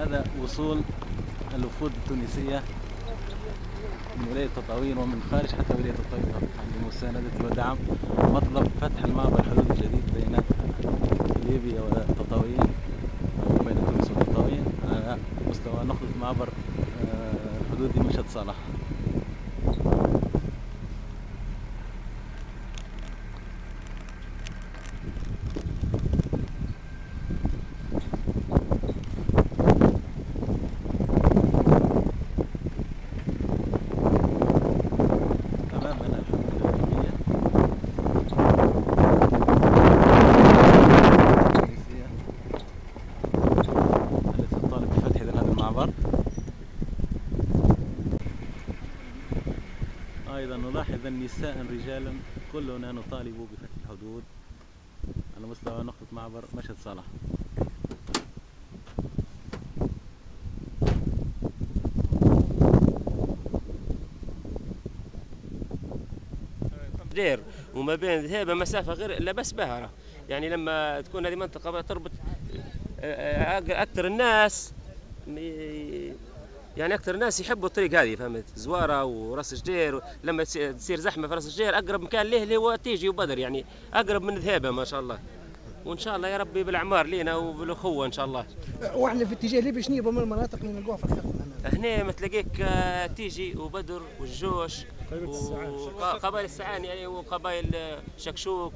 هذا وصول الوفود التونسية من ولاية تطاوين ومن خارج حتى ولاية تطاوين لمساندة ودعم مطلب فتح المعبر الحدود الجديد بين ليبيا وتطاوين وبين تونس وتطاوين على مستوى نقطة معبر حدودي مشهد صالح. أيضا نلاحظ أن نساء رجالا كلنا نطالب بفتح الحدود على مستوى نقطة معبر مشهد صالح. دير وما بين ذهيبة مسافة غير لا بس بهرة، يعني لما تكون هذه منطقة تربط أكثر الناس، يعني أكثر الناس يحبوا الطريق هذه، فهمت؟ زوارة وراس جدير، لما تصير زحمة في راس جدير أقرب مكان ليه اللي هو تيجي وبدر، يعني أقرب من ذهيبة ما شاء الله. وإن شاء الله يا ربي بالأعمار لينا وبالأخوة إن شاء الله. وإحنا في اتجاه ليبيا شنو من المناطق اللي نلقوها في الخط هنا؟ ما تلاقيك تيجي وبدر والجوش وقبائل السعان يعني وقبائل شكشوك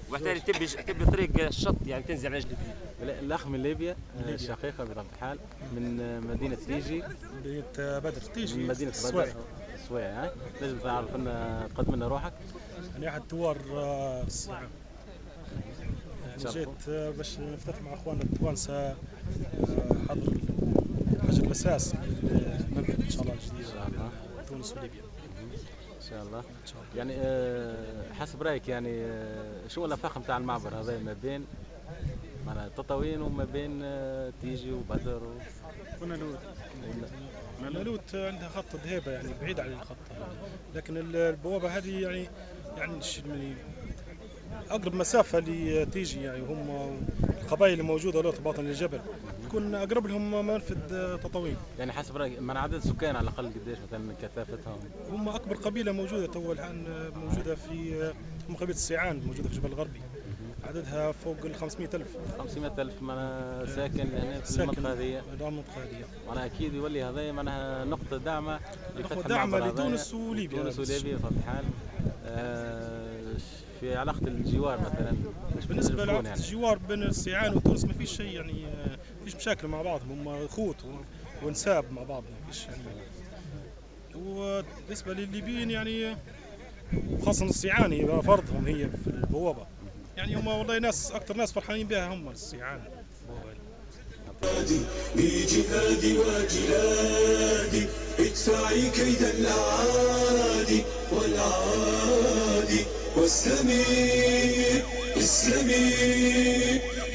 وبالتالي تبي طريق الشط يعني تنزل على جديد. الأخ من ليبيا الشقيقة بطبيعة الحال من مدينة تيجي، مدينة بدر تيجي من مدينة بدر السويع. لازم تعرف لنا تقدم لنا روحك. أنا أحد ثوار الساعة، يعني جيت باش نفتح مع أخواننا التوانسة حضر حجر الأساس المملكة إن شاء الله الجديدة تونس وليبيا إن شاء الله. يعني حسب رأيك يعني شو الآفاق نتاع المعبر هذا ما بين معناها تطاوين وما بين تيجي وبدر ونالوت عندها خط ذهيبة يعني بعيد عن الخط، لكن البوابة هذه يعني أقرب مسافة اللي تيجي، يعني هم القبائل اللي موجودة له باطن الجبل تكون أقرب لهم منفذ تطاوين. يعني حسب رأيك من عدد السكان على الأقل قديش مثلا كثافتهم؟ هم أكبر قبيلة موجودة تو الآن موجودة في قبيلة السيعان موجودة في الجبل الغربي، عددها فوق ال 500,000. 500,000 معناها ساكن هنا في المنطقة هذه. معناها أكيد يولي هذا معناها نقطة داعمة لفتح المعبر لتونس وليبيا. تونس وليبيا بطبيعة الحال. في علاقة الجوار مثلا بالنسبة لعلاقة يعني الجوار بين السيعان وتونس ما فيش شيء، يعني ما فيش مشاكل مع بعض، هم اخوت ونساب مع بعض ما فيش يعني. وبالنسبة للليبيين يعني خاصة السيعان هي فرضهم هي في البوابة، يعني هم والله ناس أكثر ناس فرحانين بها هم السيعان. بجهادي وجلادي ادفعي كيد الأعادي والعادي واسلمي اسلمي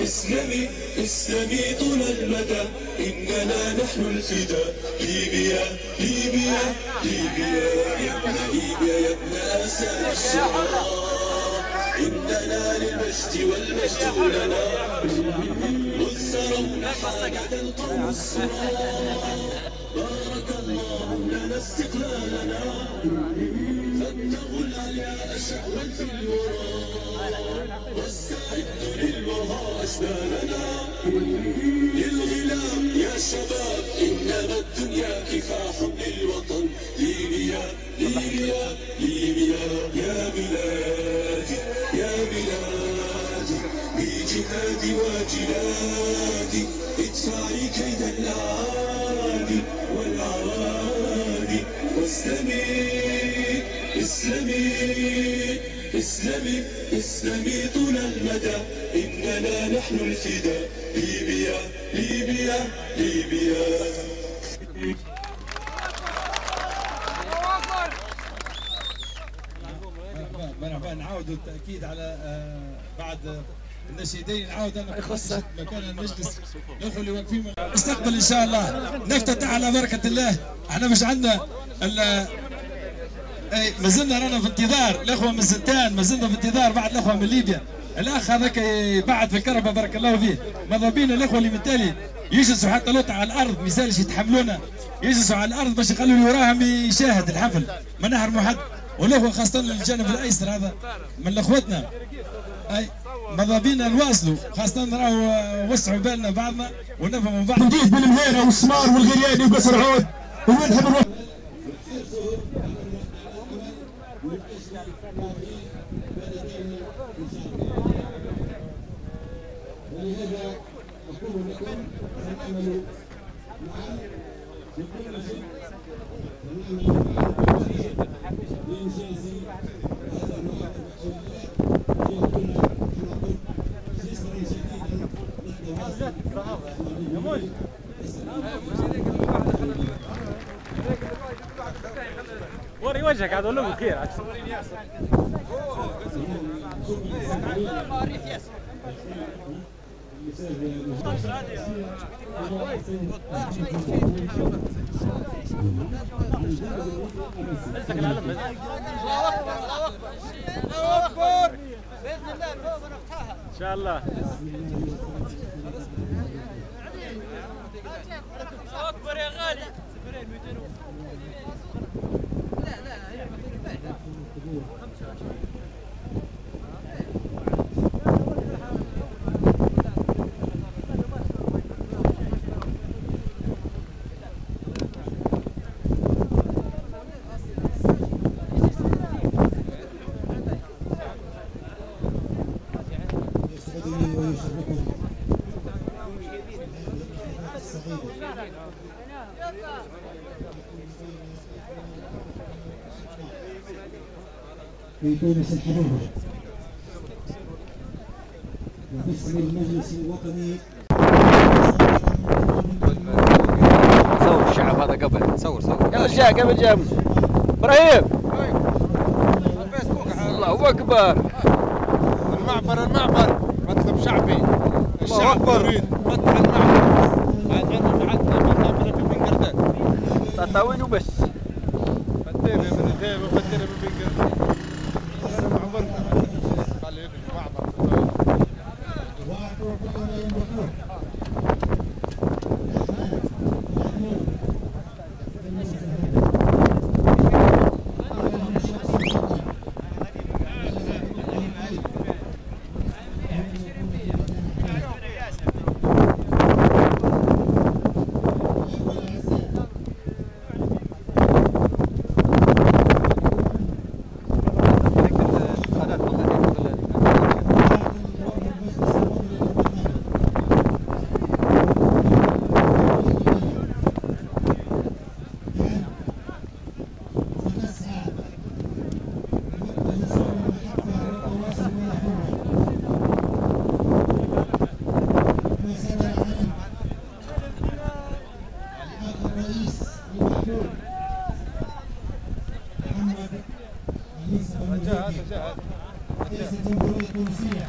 اسلمي اسلمي طول المدى إننا نحن الفداء. ليبيا ليبيا ليبيا يا ابن ليبيا يا ابن آسى الشعراء إننا للمجد والمجد لنا مذ سرونا حاجة القوم الصراع بارك الله لنا استقلالنا فابتغوا العلياء شهوا في الوراء واستعدوا للوغى أشبالنا للغلام يا شباب إنما الدنيا كفاح للوطن. ليبيا ليبيا ليبيا يا بلادي يا بلادي بجهادي وجلادي ادفعي كيد الأعادي والعوادي واسلمي اسلمي اسلمي اسلمي طول المدى إننا نحن الفداء. ليبيا ليبيا ليبيا. مرحبا. نعاودوا التأكيد على بعد النشيدين نعاود أنا خاصة مكان المجلس الأخوة اللي واقفين نستقبل إن شاء الله نفتتح على بركة الله. احنا مش عندنا ما زلنا رانا في انتظار الأخوة من ستان، ما زلنا في انتظار بعد الأخوة من ليبيا. الأخ هذاك بعد في الكربة بارك الله فيه، ماذا بينا الأخوة اللي من تالي يجلسوا حتى لوطة على الارض، ما يسالش يتحملونا، يجلسوا على الارض باش يخلوا اللي وراهم يشاهد الحفل، ما نحرموا حد. والاخوه خاصه الجانب الايسر هذا من اخوتنا، اي ماذا بينا نواصلوا، خاصه راهو وسعوا بالنا بعضنا ونفهموا بعض. جديد بالمهيره والسمار والغرياني وقصر عود وين نحب نروح. ولهذا أقول لكم سنعمل معا في كل شيء، لإنجاز هذا النوع من جسر جديد نتواصل. وري وجهك عاد ولا خير. ان شاء الله. اكبر يا غالي. في تونس الحبيبة وباسم المجلس الوطني. صور الشعب هذا قبل، صور قبل جاء ابراهيم. الله اكبر. المعبر مطلب شعبي، الشعب يريد فتح المعبر. عندنا في بنقردان تطاوين وبس. فتينا من الغيب وفتينا من بنقردان. انا معبرنا خلي يبني معبر. رئيس الجمهورية التونسية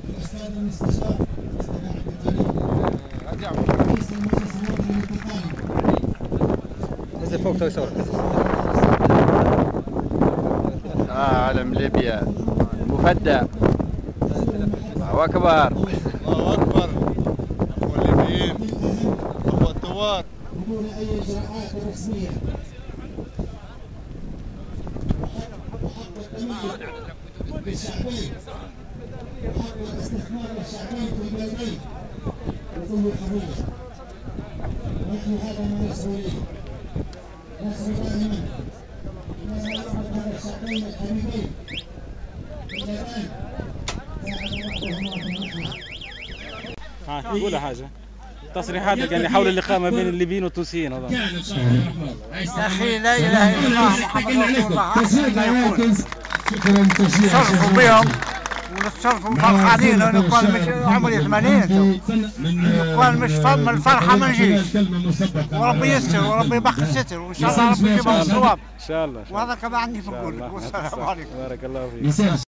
الأستاذ المستشار مصطفى عبد الجليل رئيس المجلس الوطني للتقاليد. نزل فوق توي صورك. علم ليبيا مفدى. الله أكبر. الله أكبر. والليبيين هو الثوار. بدون أي إجراءات رسمية وحق التميز بالشعبين وحق الاستثمار للشعبين في البلدين بكل حرية. ونحن هذا ما نسعى إليه، نسعى دائما إلى نعرف هذا الشعبين الحبيبين اللذان ساعد بعضهما في قول حاجة. تصريحات يعني حول اللقاء ما بين الليبيين والتونسيين هذا. يا اخي لا اله الا الله محمد رسول الله احسن ما يكون. نتصرفوا بهم ونتصرفوا فرحانين. انا نقول مش عمري 80 نقول مش من الفرحه ما نجيش. وربي يستر وربي يبقي الستر وان شاء الله ربي يجيبهم الصواب. ان شاء الله. وهذا كما عندي في نقول لك. والسلام عليكم. بارك الله فيك.